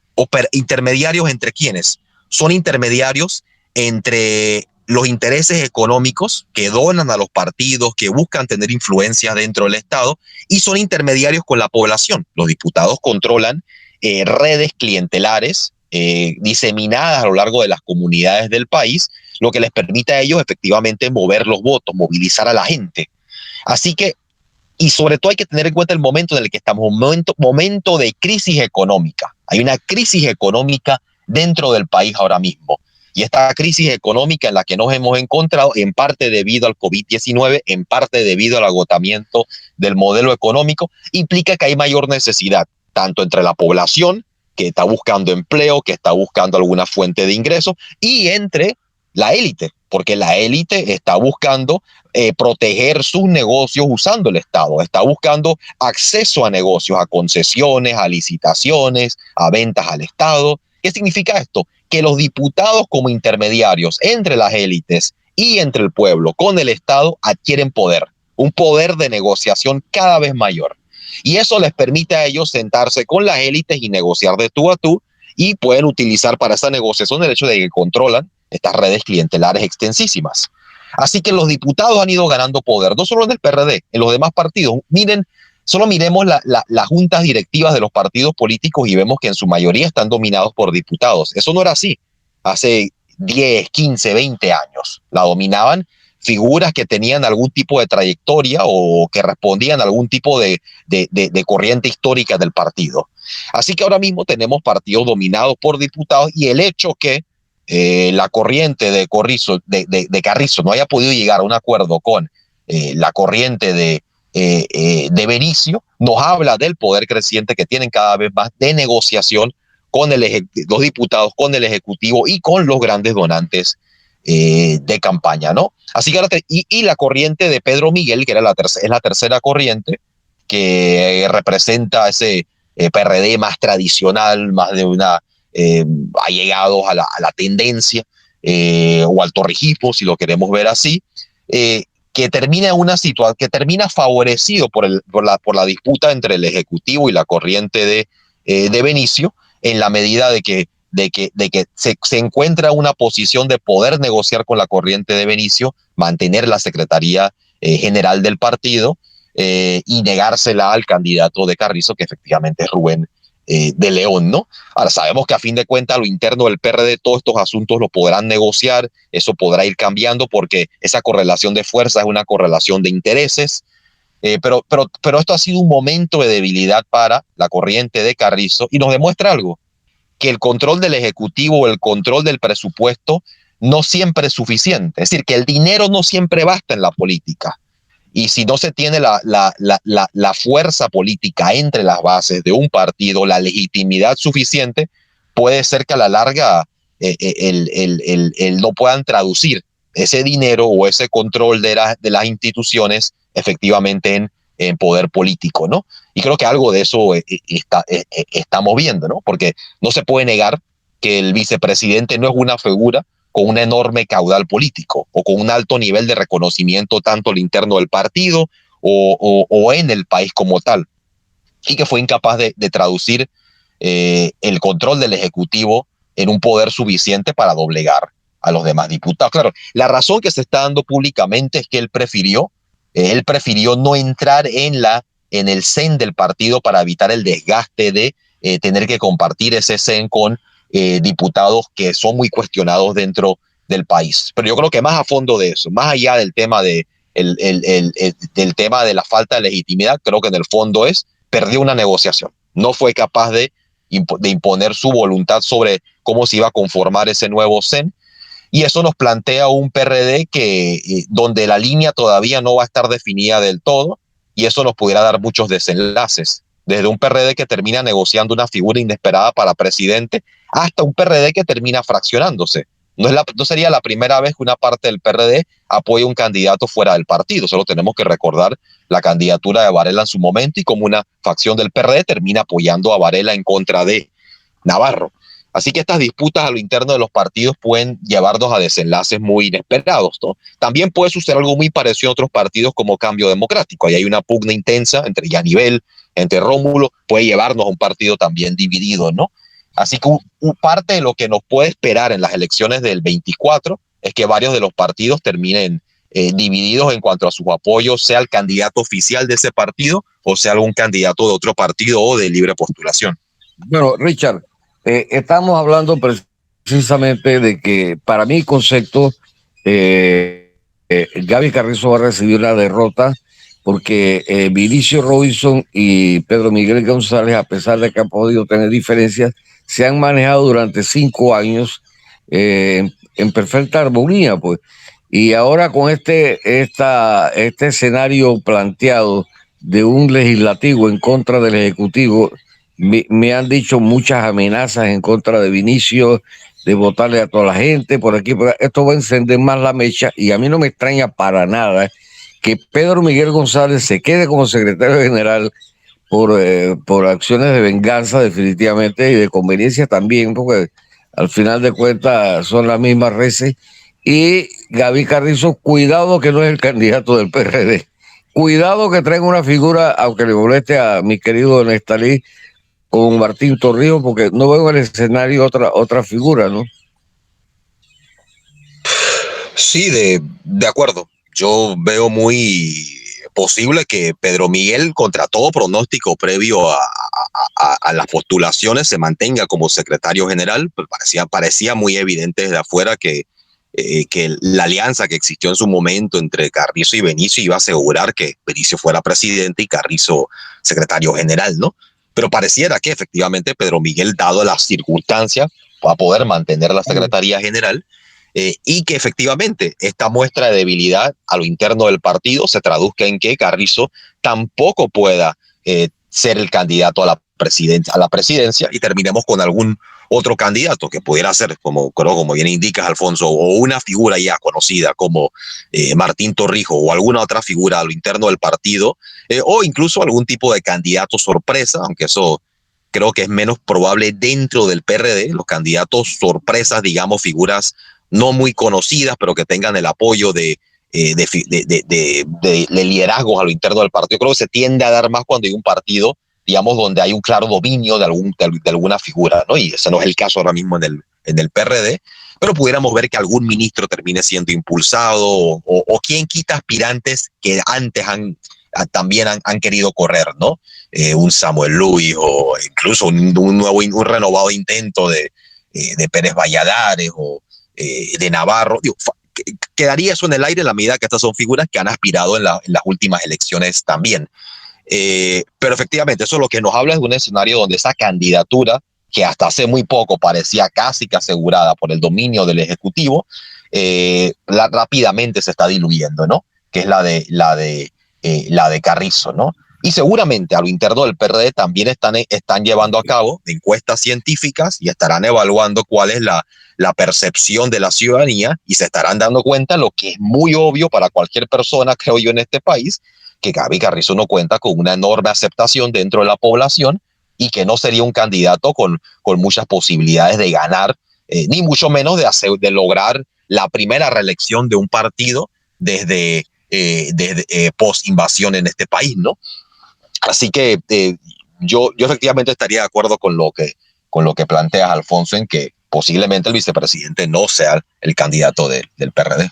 E: ¿Intermediarios entre quiénes? Son intermediarios entre los intereses económicos que donan a los partidos, que buscan tener influencia dentro del Estado, y son intermediarios con la población. Los diputados controlan redes clientelares diseminadas a lo largo de las comunidades del país, lo que les permite a ellos efectivamente mover los votos, movilizar a la gente. Así que, y sobre todo hay que tener en cuenta el momento en el que estamos, momento de crisis económica. Hay una crisis económica dentro del país ahora mismo. Y esta crisis económica en la que nos hemos encontrado, en parte debido al COVID-19, en parte debido al agotamiento del modelo económico, implica que hay mayor necesidad, tanto entre la población, que está buscando empleo, que está buscando alguna fuente de ingresos, y entre la élite, porque la élite está buscando proteger sus negocios usando el Estado, está buscando acceso a negocios, a concesiones, a licitaciones, a ventas al Estado. ¿Qué significa esto? Que los diputados como intermediarios entre las élites y entre el pueblo con el Estado adquieren poder, un poder de negociación cada vez mayor. Y eso les permite a ellos sentarse con las élites y negociar de tú a tú, y pueden utilizar para esa negociación el hecho de que controlan estas redes clientelares extensísimas. Así que los diputados han ido ganando poder, no solo en el PRD, en los demás partidos. Solo miremos las juntas directivas de los partidos políticos y vemos que en su mayoría están dominados por diputados. Eso no era así hace 10, 15, 20 años. La dominaban figuras que tenían algún tipo de trayectoria o que respondían a algún tipo de corriente histórica del partido. Así que ahora mismo tenemos partidos dominados por diputados, y el hecho que la corriente de Carrizo no haya podido llegar a un acuerdo con la corriente de Benicio nos habla del poder creciente que tienen cada vez más de negociación con los diputados, con el Ejecutivo y con los grandes donantes de campaña, ¿no? Así que ahora y la corriente de Pedro Miguel, que es la tercera corriente, que representa ese PRD más tradicional, más de una allegados a la tendencia o al torrijismo, si lo queremos ver así, que termina que termina favorecido por la disputa entre el Ejecutivo y la corriente de Benicio, en la medida de que se encuentra una posición de poder negociar con la corriente de Benicio, mantener la Secretaría General del partido y negársela al candidato de Carrizo, que efectivamente es Rubén de León, ¿no? Ahora sabemos que a fin de cuentas, a lo interno del PRD, todos estos asuntos los podrán negociar, eso podrá ir cambiando porque esa correlación de fuerza es una correlación de intereses. Pero esto ha sido un momento de debilidad para la corriente de Carrizo y nos demuestra algo, que el control del Ejecutivo o el control del presupuesto no siempre es suficiente. Es decir, que el dinero no siempre basta en la política. Y si no se tiene la fuerza política entre las bases de un partido, la legitimidad suficiente, puede ser que a la larga no puedan traducir ese dinero o ese control de las instituciones efectivamente en poder político, ¿no? Y creo que algo de eso estamos viendo, ¿no? Porque no se puede negar que el vicepresidente no es una figura con un enorme caudal político o con un alto nivel de reconocimiento tanto al interno del partido o en el país como tal, y que fue incapaz de traducir el control del Ejecutivo en un poder suficiente para doblegar a los demás diputados. Claro, la razón que se está dando públicamente es que él prefirió no entrar en el CEN del partido para evitar el desgaste de tener que compartir ese CEN con diputados que son muy cuestionados dentro del país. Pero yo creo que más a fondo de eso, más allá del tema del tema de la falta de legitimidad, creo que en el fondo perdió una negociación. No fue capaz de imponer su voluntad sobre cómo se iba a conformar ese nuevo CEN. Y eso nos plantea un PRD donde la línea todavía no va a estar definida del todo, y eso nos pudiera dar muchos desenlaces. Desde un PRD que termina negociando una figura inesperada para presidente, hasta un PRD que termina fraccionándose. No sería la primera vez que una parte del PRD apoya un candidato fuera del partido. Solo tenemos que recordar la candidatura de Varela en su momento y cómo una facción del PRD termina apoyando a Varela en contra de Navarro. Así que estas disputas a lo interno de los partidos pueden llevarnos a desenlaces muy inesperados, ¿no? También puede suceder algo muy parecido a otros partidos como Cambio Democrático. Ahí hay una pugna intensa entre Yanivel, entre Rómulo, puede llevarnos a un partido también dividido, ¿no? Así que parte de lo que nos puede esperar en las elecciones del 24 es que varios de los partidos terminen divididos en cuanto a sus apoyos, sea el candidato oficial de ese partido o sea algún candidato de otro partido o de libre postulación.
F: Bueno, Richard, estamos hablando precisamente de que para mi concepto Gaby Carrizo va a recibir una derrota porque Vinicio Robinson y Pedro Miguel González, a pesar de que han podido tener diferencias, se han manejado durante 5 años en perfecta armonía, pues. Y ahora con este escenario planteado de un legislativo en contra del ejecutivo, me han dicho muchas amenazas en contra de Vinicio, de votarle a toda la gente, por aquí, por ahí. Esto va a encender más la mecha y a mí no me extraña para nada que Pedro Miguel González se quede como secretario general por acciones de venganza definitivamente y de conveniencia también, porque al final de cuentas son las mismas reces. Y Gaby Carrizo, cuidado que no es el candidato del PRD. Cuidado que traiga una figura, aunque le moleste a mi querido Nestalí, con Martín Torrijos, porque no veo en el escenario otra figura, ¿no?
E: Sí, de acuerdo. Yo veo muy posible que Pedro Miguel, contra todo pronóstico previo a las postulaciones, se mantenga como secretario general. Pues parecía muy evidente desde afuera que la alianza que existió en su momento entre Carrizo y Benicio iba a asegurar que Benicio fuera presidente y Carrizo secretario general, ¿no? Pero pareciera que efectivamente Pedro Miguel, dado las circunstancias, va a poder mantener la secretaría general y que efectivamente esta muestra de debilidad a lo interno del partido se traduzca en que Carrizo tampoco pueda ser el candidato a la presidencia y terminemos con algún otro candidato que pudiera ser, como bien indicas, Alfonso, o una figura ya conocida como Martín Torrijos o alguna otra figura a lo interno del partido, o incluso algún tipo de candidato sorpresa, aunque eso creo que es menos probable dentro del PRD, los candidatos sorpresas, digamos, figuras no muy conocidas, pero que tengan el apoyo de liderazgos a lo interno del partido. Creo que se tiende a dar más cuando hay un partido, digamos, donde hay un claro dominio de alguna figura, ¿no? Y ese no es el caso ahora mismo en el PRD, pero pudiéramos ver que algún ministro termine siendo impulsado o quien quita aspirantes que antes han también han querido correr, ¿no? Un Samuel Luis o incluso un renovado intento de Pérez Valladares o de Navarro. Digo, quedaría eso en el aire en la medida que estas son figuras que han aspirado en las últimas elecciones también. Pero efectivamente, eso lo que nos habla es de un escenario donde esa candidatura, que hasta hace muy poco parecía casi que asegurada por el dominio del Ejecutivo, rápidamente se está diluyendo, ¿no? Que es la de Carrizo, ¿no? Y seguramente a lo interno del PRD también están llevando a cabo encuestas científicas y estarán evaluando cuál es la percepción de la ciudadanía y se estarán dando cuenta, lo que es muy obvio para cualquier persona, creo yo, en este país, que Gaby Carrizo no cuenta con una enorme aceptación dentro de la población y que no sería un candidato con muchas posibilidades de ganar, ni mucho menos de lograr la primera reelección de un partido desde post-invasión en este país, ¿no? Así que yo efectivamente estaría de acuerdo con lo que planteas, Alfonso, en que posiblemente el vicepresidente no sea el candidato del PRD.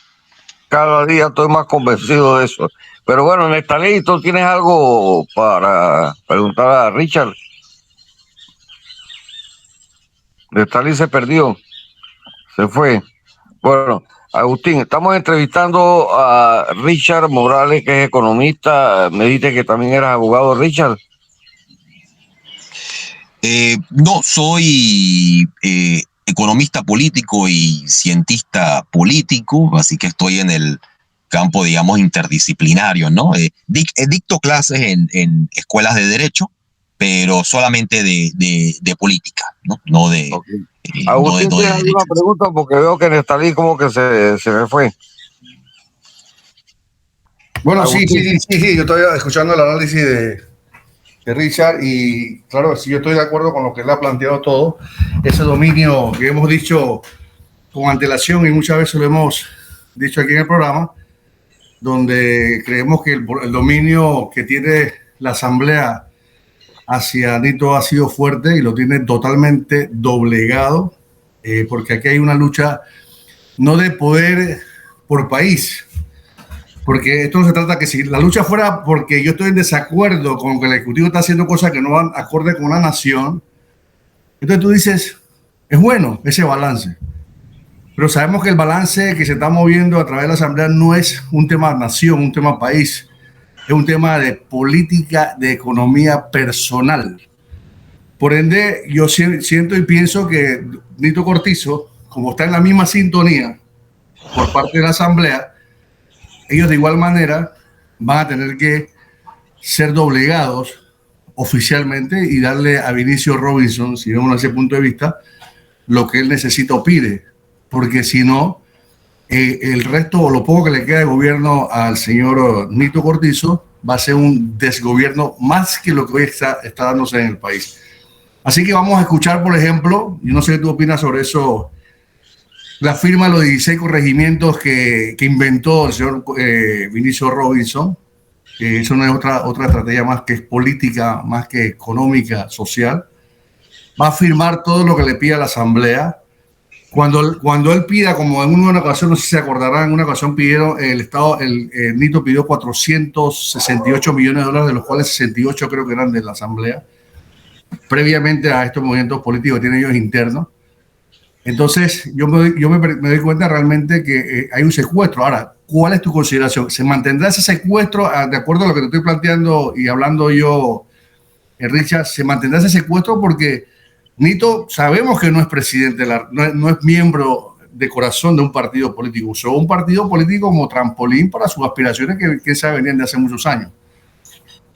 F: Cada día estoy más convencido de eso. Pero bueno, Nestalí, ¿tú tienes algo para preguntar a Richard? Nestalí se perdió, se fue. Bueno, Agustín, estamos entrevistando a Richard Morales, que es economista. Me dijiste que también eras abogado, Richard.
E: No, soy economista político y cientista político, así que estoy en el campo, digamos, interdisciplinario, ¿no? Dicto clases en escuelas de derecho, pero solamente de política, ¿no? No de...
F: Okay.
E: No de
F: Agustín, ¿tienes alguna pregunta? Porque veo que Nestalí como que se me fue.
D: Bueno, sí, yo estoy escuchando el análisis de Richard y claro, sí, yo estoy de acuerdo con lo que él ha planteado todo, ese dominio que hemos dicho con antelación y muchas veces lo hemos dicho aquí en el programa, donde creemos que el dominio que tiene la Asamblea hacia Nito ha sido fuerte y lo tiene totalmente doblegado, porque aquí hay una lucha no de poder por país, porque esto no se trata que si la lucha fuera porque yo estoy en desacuerdo con que el Ejecutivo está haciendo cosas que no van acorde con una nación, entonces tú dices, es bueno ese balance. Pero sabemos que el balance que se está moviendo a través de la Asamblea no es un tema nación, un tema país, es un tema de política, de economía personal. Por ende, yo siento y pienso que Nito Cortizo, como está en la misma sintonía por parte de la Asamblea, ellos de igual manera van a tener que ser doblegados oficialmente y darle a Vinicio Robinson, si vemos desde ese punto de vista, lo que él necesita o pide, porque si no, el resto o lo poco que le queda de gobierno al señor Nito Cortizo va a ser un desgobierno más que lo que hoy está dándose en el país. Así que vamos a escuchar, por ejemplo, yo no sé qué tú opinas sobre eso, la firma de los 16 corregimientos que inventó el señor Vinicio Robinson, que eso no es otra estrategia más que es política, más que económica, social. Va a firmar todo lo que le pida a la Asamblea. Cuando él pida, como en una ocasión, no sé si se acordarán, en una ocasión pidieron, el Nito pidió 468 millones de dólares, de los cuales 68 creo que eran de la Asamblea, previamente a estos movimientos políticos que tienen ellos internos. Entonces, yo me doy cuenta realmente que hay un secuestro. Ahora, ¿cuál es tu consideración? ¿Se mantendrá ese secuestro, de acuerdo a lo que te estoy planteando y hablando yo, Richard? ¿Se mantendrá ese secuestro? Porque Nito sabemos que no es presidente, no es miembro de corazón de un partido político. Usó un partido político como trampolín para sus aspiraciones que se venían de hace muchos años.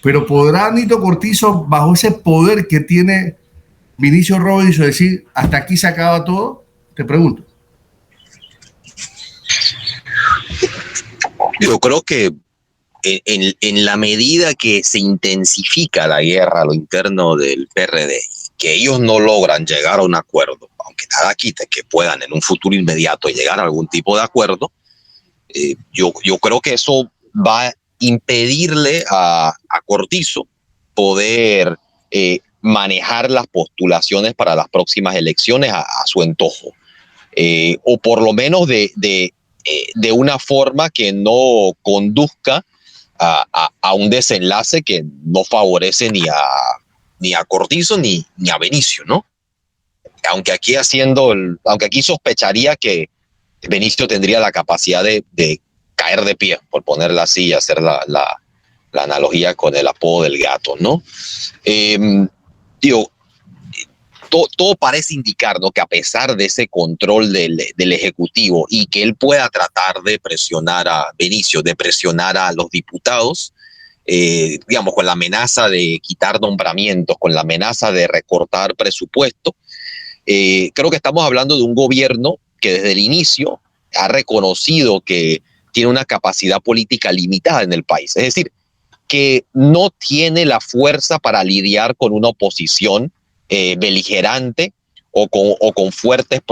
D: Pero ¿podrá Nito Cortizo, bajo ese poder que tiene Vinicio Robinson, decir hasta aquí se acaba todo? Te pregunto.
E: Yo creo que en la medida que se intensifica la guerra a lo interno del PRD, que ellos no logran llegar a un acuerdo, aunque nada quite que puedan en un futuro inmediato llegar a algún tipo de acuerdo, yo creo que eso va a impedirle a Cortizo poder manejar las postulaciones para las próximas elecciones a su antojo, o por lo menos de una forma que no conduzca a un desenlace que no favorece ni a Cortizo ni a Benicio, ¿no? Aunque aquí sospecharía que Benicio tendría la capacidad de caer de pie, por ponerla así y hacer la analogía con el apodo del gato, ¿no? Todo parece indicar, ¿no?, que a pesar de ese control del Ejecutivo y que él pueda tratar de presionar a Benicio, de presionar a los diputados, digamos, con la amenaza de quitar nombramientos, con la amenaza de recortar presupuesto, creo que estamos hablando de un gobierno que desde el inicio ha reconocido que tiene una capacidad política limitada en el país. Es decir, que no tiene la fuerza para lidiar con una oposición beligerante o con fuertes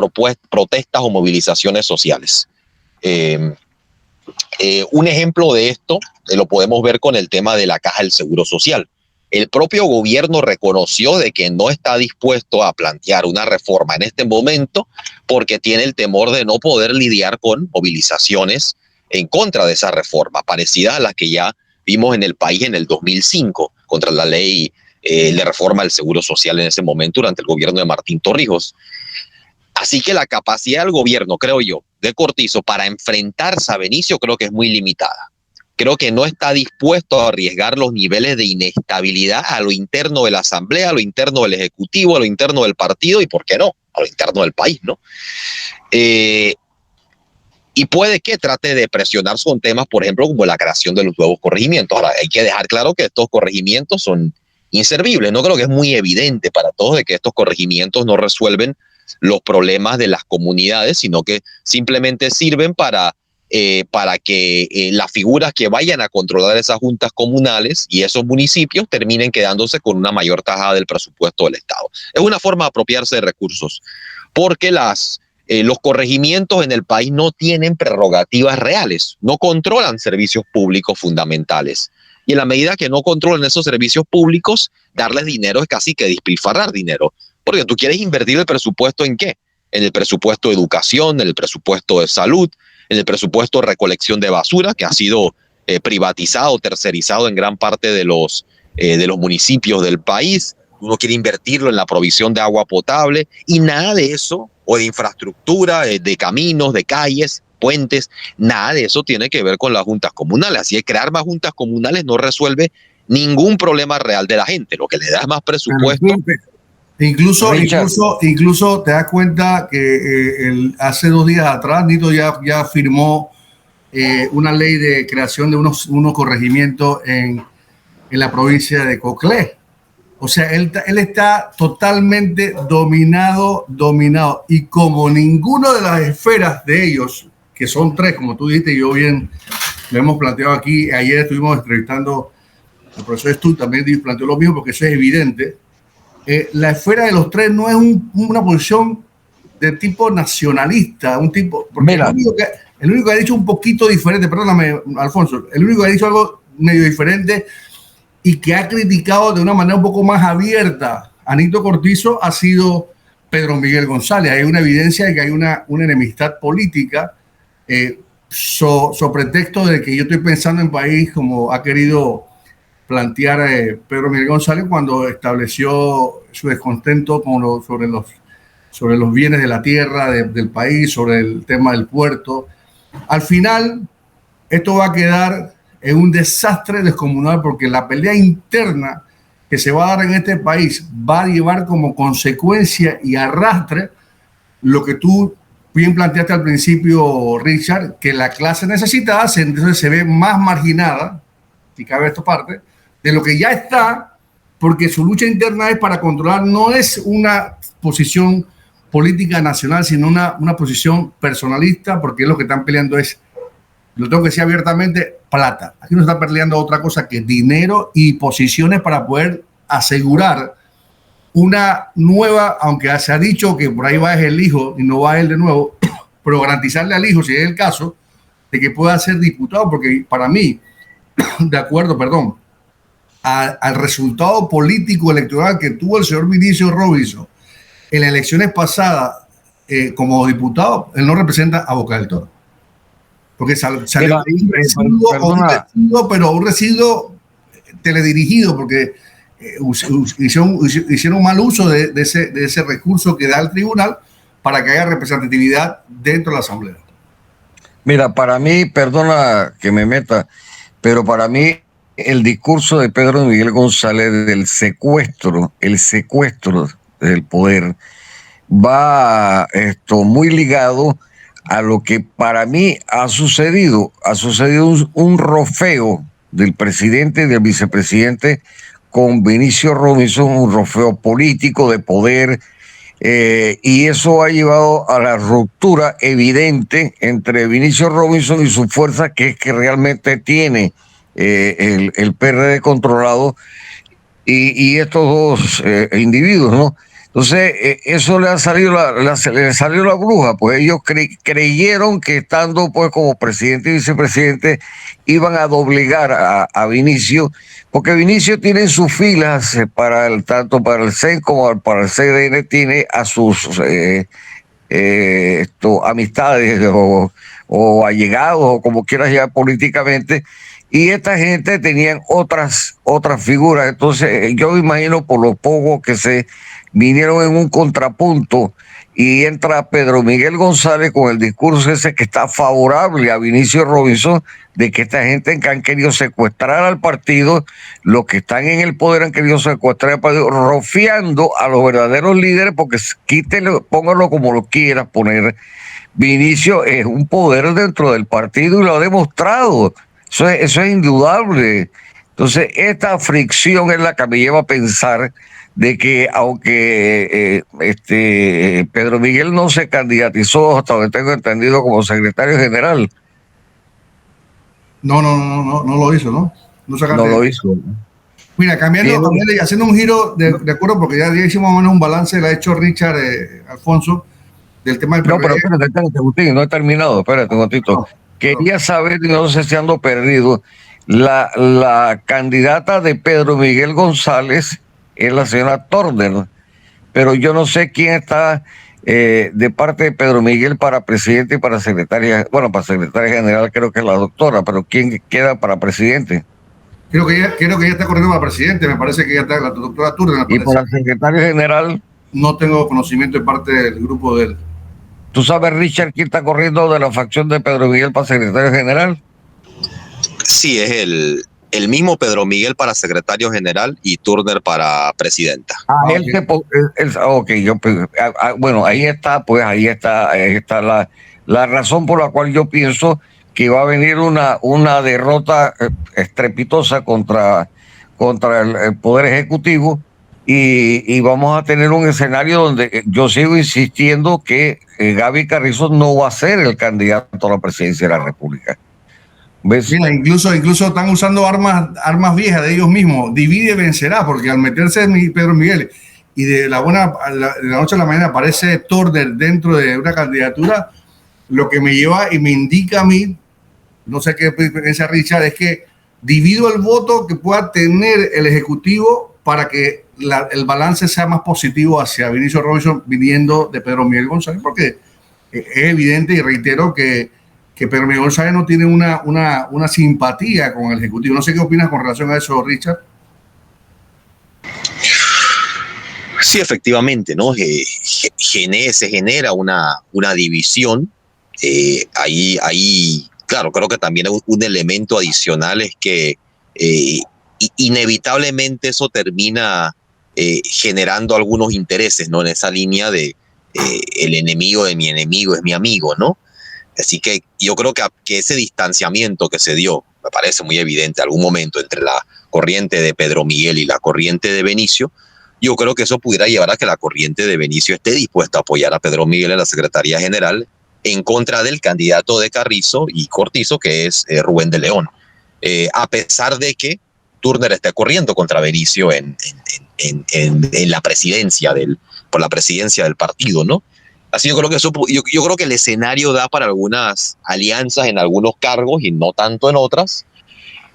E: protestas o movilizaciones sociales. Un ejemplo de esto lo podemos ver con el tema de la Caja del Seguro Social. El propio gobierno reconoció de que no está dispuesto a plantear una reforma en este momento porque tiene el temor de no poder lidiar con movilizaciones en contra de esa reforma, parecidas a las que ya vimos en el país en el 2005 contra la ley de reforma del Seguro Social en ese momento durante el gobierno de Martín Torrijos. Así que la capacidad del gobierno, creo yo, de Cortizo para enfrentarse a Benicio creo que es muy limitada. Creo que no está dispuesto a arriesgar los niveles de inestabilidad a lo interno de la Asamblea, a lo interno del Ejecutivo, a lo interno del partido y, ¿por qué no?, a lo interno del país, ¿no? Y puede que trate de presionar con temas, por ejemplo, como la creación de los nuevos corregimientos. Ahora, hay que dejar claro que estos corregimientos son inservibles. No creo que es muy evidente para todos de que estos corregimientos no resuelven los problemas de las comunidades, sino que simplemente sirven para que las figuras que vayan a controlar esas juntas comunales y esos municipios terminen quedándose con una mayor tajada del presupuesto del Estado. Es una forma de apropiarse de recursos, porque los corregimientos en el país no tienen prerrogativas reales, no controlan servicios públicos fundamentales. Y en la medida que no controlan esos servicios públicos, darles dinero es casi que despilfarrar dinero. Porque tú quieres invertir el presupuesto ¿en qué? En el presupuesto de educación, en el presupuesto de salud, en el presupuesto de recolección de basura, que ha sido privatizado, tercerizado en gran parte de los municipios del país. Uno quiere invertirlo en la provisión de agua potable y nada de eso, o de infraestructura, de caminos, de calles, puentes, nada de eso tiene que ver con las juntas comunales. Así que crear más juntas comunales no resuelve ningún problema real de la gente. Lo que le da es más presupuesto.
D: Incluso te das cuenta que hace 2 días atrás Nito ya firmó una ley de creación de unos corregimientos en la provincia de Coclé. O sea, él está totalmente dominado, y como ninguno de las esferas de ellos, que son 3, como tú dijiste, yo bien lo hemos planteado aquí, ayer estuvimos entrevistando al profesor Stu, también planteó lo mismo, porque eso es evidente. La esfera de los 3 no es una posición de tipo nacionalista, un tipo, porque el único que ha dicho un poquito diferente, perdóname, Alfonso, el único que ha dicho algo medio diferente y que ha criticado de una manera un poco más abierta a Nito Cortizo ha sido Pedro Miguel González. Hay una evidencia de que hay una enemistad política sobre pretexto de que yo estoy pensando en país, como ha querido plantear Pedro Miguel González cuando estableció su descontento sobre los bienes de la tierra del país, sobre el tema del puerto. Al final, esto va a quedar en un desastre descomunal, porque la pelea interna que se va a dar en este país va a llevar como consecuencia y arrastre lo que tú bien planteaste al principio, Richard, que la clase necesitada entonces se ve más marginada, si cabe esta parte, de lo que ya está, porque su lucha interna es para controlar, no es una posición política nacional, sino una posición personalista, porque es lo que están peleando es, lo tengo que decir abiertamente, plata. Aquí no está peleando otra cosa que dinero y posiciones para poder asegurar una nueva, aunque se ha dicho que por ahí va el hijo y no va él de nuevo, pero garantizarle al hijo, si es el caso, de que pueda ser diputado, porque para mí, de acuerdo, al resultado político electoral que tuvo el señor Vinicio Robinson en las elecciones pasadas como diputado, él no representa a Boca del Toro. porque salió
F: Mira,
D: un residuo,
F: perdona.
D: pero un residuo teledirigido, porque hicieron mal uso de ese recurso que da el tribunal para que haya representatividad dentro de la Asamblea.
F: Mira, para mí, perdona que me meta, pero para mí el discurso de Pedro Miguel González del secuestro, el secuestro del poder, va muy ligado a lo que para mí ha sucedido. Ha sucedido un rofeo del presidente y del vicepresidente con Vinicio Robinson, un rofeo político de poder, y eso ha llevado a la ruptura evidente entre Vinicio Robinson y su fuerza, que es que realmente tiene el PRD controlado, y estos dos individuos, ¿no? Entonces, eso le ha salido le salió la bruja, pues ellos creyeron que estando pues como presidente y vicepresidente iban a doblegar a Vinicio, porque Vinicio tiene en sus filas, tanto para el CEN como para el CDN, tiene a sus amistades o allegados, o como quieras llamar políticamente, y esta gente tenían otras figuras. Entonces yo me imagino por lo poco que se vinieron en un contrapunto, y entra Pedro Miguel González con el discurso ese que está favorable a Vinicio Robinson, de que esta gente que han querido secuestrar al partido, los que están en el poder han querido secuestrar al partido, rofiando a los verdaderos líderes, porque quítelo, póngalo como lo quieras poner. Vinicio es un poder dentro del partido y lo ha demostrado. Eso es indudable. Entonces, esta fricción es la que me lleva a pensar de que aunque Pedro Miguel no se candidatizó, hasta donde tengo entendido, como secretario general.
D: No lo hizo, ¿no?
F: No lo hizo.
D: Mira, cambiando y haciendo un giro de acuerdo, porque ya hicimos más o menos un balance, lo ha hecho Richard Alfonso, del tema del
F: No, pero espérate, Agustín, no he terminado, espérate un momentito. Quería saber, no sé si ando perdido, la candidata de Pedro Miguel González es la señora Turner, pero yo no sé quién está de parte de Pedro Miguel para presidente y para secretaria, bueno, para secretaria general creo que es la doctora, pero ¿quién queda para presidente?
D: Creo que ella está corriendo para presidente, me parece que ya está la doctora Turner.
F: Y para secretario general
D: no tengo conocimiento de parte del grupo de él.
F: ¿Tú sabes, Richard, quién está corriendo de la facción de Pedro Miguel para secretario general?
E: Sí, es el mismo Pedro Miguel para secretario general y Turner para presidenta.
F: Bueno, ahí está la razón por la cual yo pienso que va a venir una derrota estrepitosa contra el Poder Ejecutivo, y vamos a tener un escenario donde yo sigo insistiendo que Gaby Carrizo no va a ser el candidato a la presidencia de la República. ¿Ves?
D: Mira, incluso están usando armas viejas de ellos mismos. Divide y vencerá, porque al meterse Pedro Miguel y de la noche a la mañana aparece Turner dentro de una candidatura, lo que me lleva y me indica a mí, no sé qué piensa Richard, es que divido el voto que pueda tener el Ejecutivo para que el balance sea más positivo hacia Vinicio Robinson viniendo de Pedro Miguel González, porque es evidente y reitero que Pedro Miguel González no tiene una simpatía con el Ejecutivo. No sé qué opinas con relación a eso, Richard.
E: Sí, efectivamente, ¿no? Se genera una división. Ahí, claro, creo que también un elemento adicional es que inevitablemente eso termina generando algunos intereses, ¿no? En esa línea de el enemigo de mi enemigo es mi amigo, ¿no? Así que yo creo que ese distanciamiento que se dio, me parece muy evidente, algún momento entre la corriente de Pedro Miguel y la corriente de Benicio, yo creo que eso pudiera llevar a que la corriente de Benicio esté dispuesta a apoyar a Pedro Miguel en la Secretaría General en contra del candidato de Carrizo y Cortizo, que es Rubén de León. A pesar de que Turner esté corriendo contra Benicio en la presidencia por la presidencia del partido, ¿no? Así yo creo que yo creo que el escenario da para algunas alianzas en algunos cargos y no tanto en otras,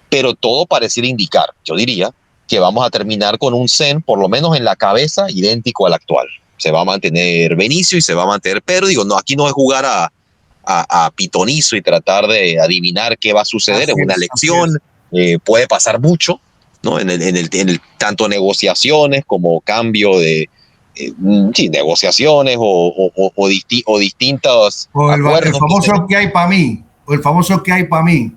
E: pero todo pareciera indicar, yo diría, que vamos a terminar con un CEN, por lo menos en la cabeza, idéntico al actual. Se va a mantener Benicio y se va a mantener Pedro. Digo, no, aquí no es jugar a pitonizo y tratar de adivinar qué va a suceder en una elección. Puede pasar mucho, ¿no? En el tanto negociaciones como cambio de negociaciones o distintos acuerdos.
D: El famoso que hay para mí, o el famoso que hay para mí.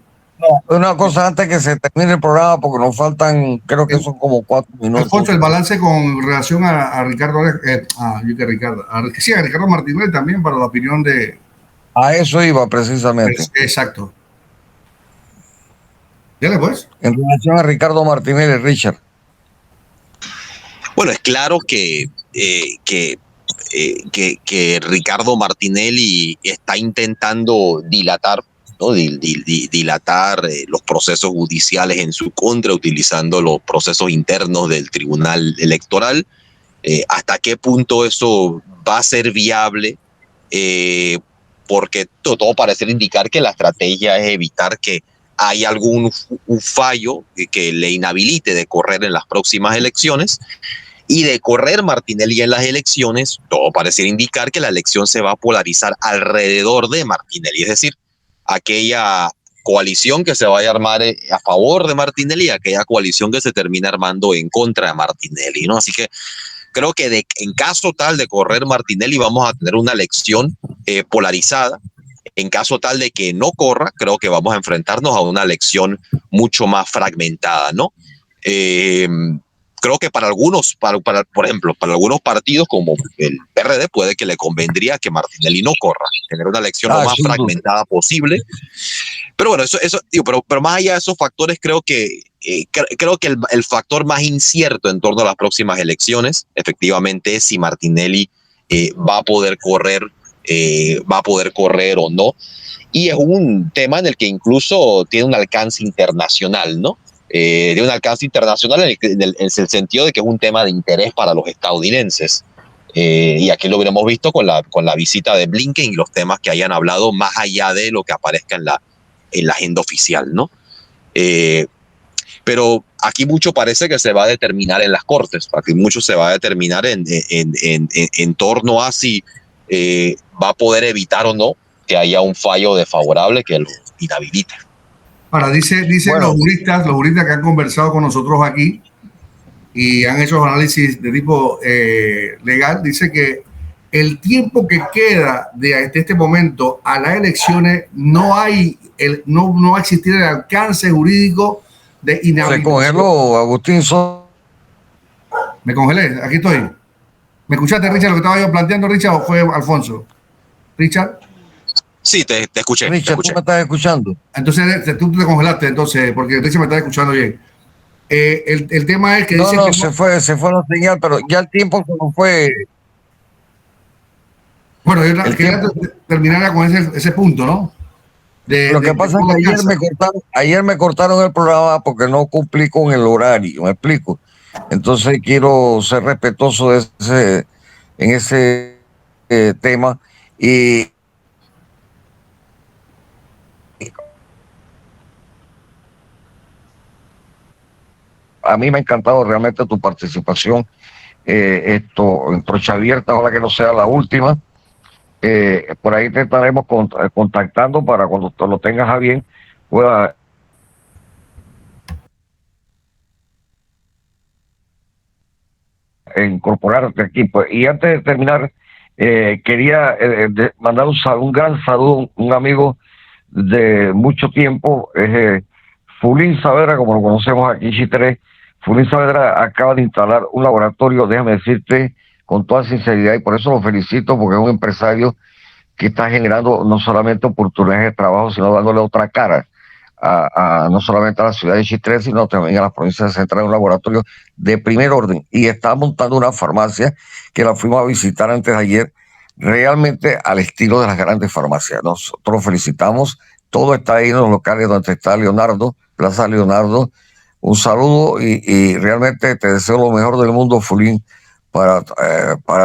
F: Una cosa antes que se termine el programa, porque nos faltan, creo que son como 4 minutos.
D: Alfonso, el balance con relación a Ricardo, a Ricardo Martínez también, para la opinión de...
F: A eso iba precisamente.
D: Exacto. Dale pues.
F: En relación a Ricardo Martínez, Richard.
E: Bueno, es claro que Ricardo Martinelli está intentando dilatar, ¿no? Dilatar los procesos judiciales en su contra, utilizando los procesos internos del Tribunal Electoral. ¿Hasta qué punto eso va a ser viable? Porque todo parece indicar que la estrategia es evitar que haya algún fallo que le inhabilite de correr en las próximas elecciones. Y de correr Martinelli en las elecciones, todo parece indicar que la elección se va a polarizar alrededor de Martinelli, es decir, aquella coalición que se vaya a armar a favor de Martinelli, aquella coalición que se termina armando en contra de Martinelli, ¿no? Así que creo que en caso tal de correr Martinelli vamos a tener una elección polarizada. En caso tal de que no corra, creo que vamos a enfrentarnos a una elección mucho más fragmentada, ¿no? Creo que para algunos, por ejemplo, para algunos partidos como el PRD puede que le convendría que Martinelli no corra, tener una elección lo más fragmentada posible. Pero bueno, pero más allá de esos factores, creo que el factor más incierto en torno a las próximas elecciones, efectivamente, es si Martinelli va a poder correr o no. Y es un tema en el que incluso tiene un alcance internacional, ¿no? De un alcance internacional en el sentido de que es un tema de interés para los estadounidenses. Y aquí lo hubiéramos visto con la visita de Blinken y los temas que hayan hablado más allá de lo que aparezca en la agenda oficial, ¿no? Pero aquí mucho parece que se va a determinar en las cortes, aquí mucho se va a determinar en torno a si va a poder evitar o no que haya un fallo desfavorable que lo inhabilite.
D: Ahora, dicen bueno, los juristas que han conversado con nosotros aquí y han hecho análisis de tipo legal, dice que el tiempo que queda de este momento a las elecciones no va a existir el alcance jurídico de inhabilitación.
F: Se congeló, Agustín.
D: Me congelé, aquí estoy. ¿Me escuchaste, Richard, lo que estaba yo planteando, Richard, o fue Alfonso? Richard.
E: Sí, te escuché.
F: Richard, ¿tú me estás escuchando?
D: Entonces, tú te congelaste, entonces, porque Richard me está escuchando bien. El tema es que
F: no, se fue la señal, pero ya el tiempo se nos fue.
D: Bueno, yo quería terminar con ese punto, ¿no?
F: Lo que pasa es que ayer me cortaron el programa porque no cumplí con el horario, ¿me explico? Entonces quiero ser respetuoso en ese tema y a mí me ha encantado realmente tu participación en Trocha Abierta, ojalá que no sea la última. Por ahí te estaremos contactando para cuando te lo tengas a bien pueda incorporarte aquí. Pues, y antes de terminar, quería mandar un gran saludo a un amigo de mucho tiempo, Fulín Saavedra, como lo conocemos aquí en Chitré. Fulín Saavedra acaba de instalar un laboratorio, déjame decirte con toda sinceridad, y por eso lo felicito, porque es un empresario que está generando no solamente oportunidades de trabajo, sino dándole otra cara no solamente a la ciudad de Chitré, sino también a las provincias centrales, un laboratorio de primer orden. Y está montando una farmacia que la fuimos a visitar antes de ayer, realmente al estilo de las grandes farmacias. Nosotros lo felicitamos. Todo está ahí en los locales donde está Leonardo, Plaza Leonardo. Un saludo y realmente te deseo lo mejor del mundo, Fulín, para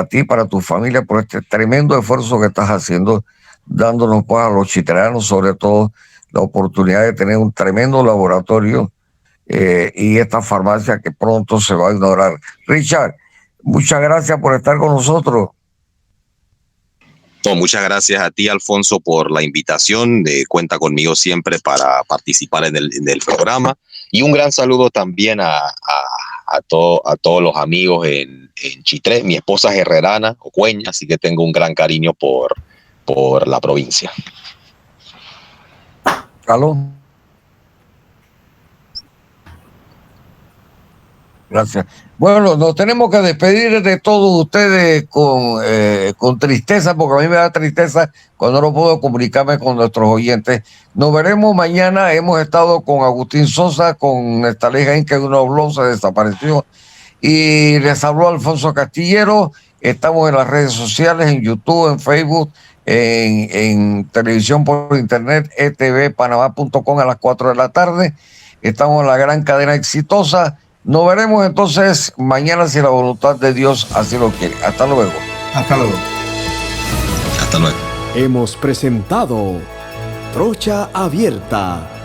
F: ti, para tu familia, por este tremendo esfuerzo que estás haciendo, dándonos pues, a los chitreanos, sobre todo, la oportunidad de tener un tremendo laboratorio y esta farmacia que pronto se va a ignorar. Richard, muchas gracias por estar con nosotros.
E: No, muchas gracias a ti, Alfonso, por la invitación. Cuenta conmigo siempre para participar en el programa. Y un gran saludo también a todos los amigos en Chitré. Mi esposa es herrerana, ocueña, así que tengo un gran cariño por la provincia.
F: ¿Aló? Gracias. Bueno, nos tenemos que despedir de todos ustedes con tristeza, porque a mí me da tristeza cuando no puedo comunicarme con nuestros oyentes. Nos veremos mañana. Hemos estado con Agustín Sosa, con Nestalí Jaén, que uno habló, se desapareció. Y les habló Alfonso Castillero. Estamos en las redes sociales, en YouTube, en Facebook, en televisión por internet, etvpanamá.com a las 4 de la tarde. Estamos en la gran cadena exitosa. Nos veremos entonces mañana si la voluntad de Dios así lo quiere. Hasta luego.
D: Hasta luego.
E: Hasta luego.
A: Hemos presentado Trocha Abierta